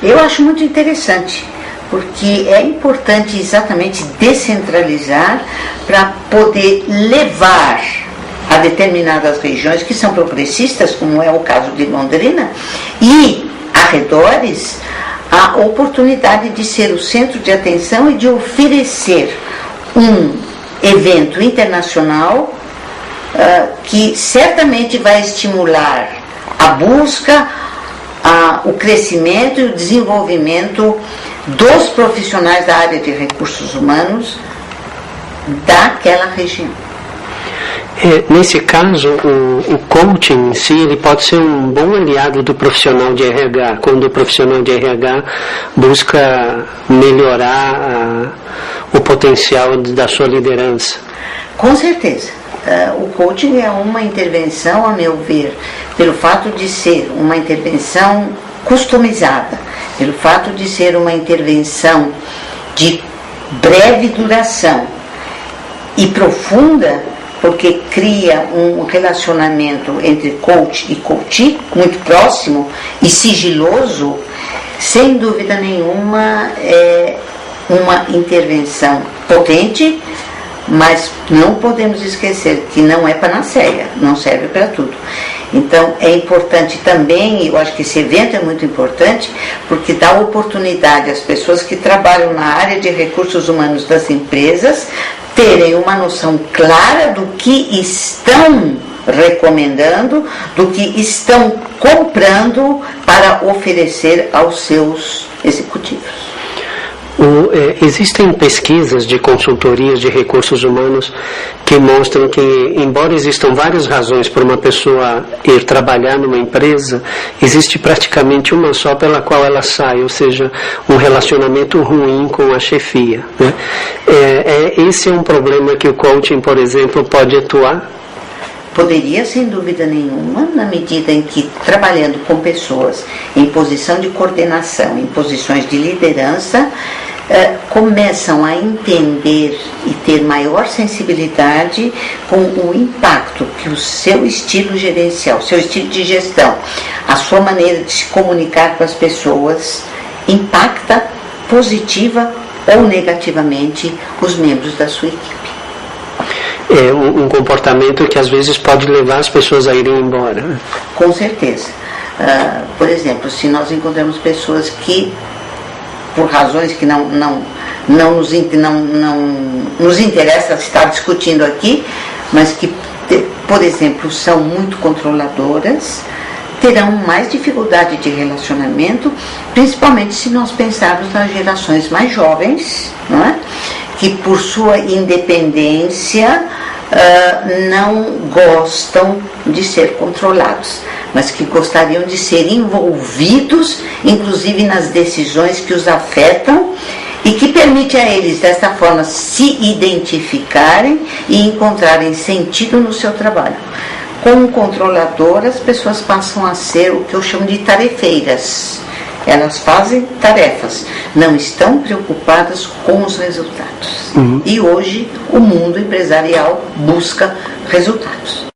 Eu acho muito interessante, porque é importante exatamente descentralizar para poder levar a determinadas regiões que são progressistas, como é o caso de Londrina, e arredores, a oportunidade de ser o centro de atenção e de oferecer um evento internacional que certamente vai estimular a busca, o crescimento e o desenvolvimento dos profissionais da área de recursos humanos daquela região. Nesse caso, o coaching em si, ele pode ser um bom aliado do profissional de RH, quando o profissional de RH busca melhorar o potencial da sua liderança. Com certeza. O coaching é uma intervenção, a meu ver, pelo fato de ser uma intervenção customizada, pelo fato de ser uma intervenção de breve duração e profunda, porque cria um relacionamento entre coach e coachee muito próximo e sigiloso, sem dúvida nenhuma é uma intervenção potente, mas não podemos esquecer que não é panaceia, não serve para tudo. Então é importante também, eu acho que esse evento é muito importante, porque dá oportunidade às pessoas que trabalham na área de recursos humanos das empresas terem uma noção clara do que estão recomendando, do que estão comprando para oferecer aos seus executivos. Existem pesquisas de consultorias de recursos humanos que mostram que, embora existam várias razões para uma pessoa ir trabalhar numa empresa, existe praticamente uma só pela qual ela sai, ou seja, um relacionamento ruim com a chefia, né? Esse é um problema que o coaching, por exemplo, pode atuar? Poderia, sem dúvida nenhuma, na medida em que, trabalhando com pessoas em posição de coordenação, em posições de liderança, começam a entender e ter maior sensibilidade com o impacto que o seu estilo gerencial, seu estilo de gestão, a sua maneira de se comunicar com as pessoas, impacta positiva ou negativamente os membros da sua equipe. É um comportamento que às vezes pode levar as pessoas a irem embora. Com certeza. Por exemplo, se nós encontramos pessoas que, por razões que não nos interessa estar discutindo aqui, mas que, por exemplo, são muito controladoras, terão mais dificuldade de relacionamento, principalmente se nós pensarmos nas gerações mais jovens, não é? Que por sua independência não gostam de ser controlados, mas que gostariam de ser envolvidos, inclusive nas decisões que os afetam e que permite a eles, desta forma, se identificarem e encontrarem sentido no seu trabalho. Como controlador, as pessoas passam a ser o que eu chamo de tarefeiras. Elas fazem tarefas, não estão preocupadas com os resultados. E hoje o mundo empresarial busca resultados.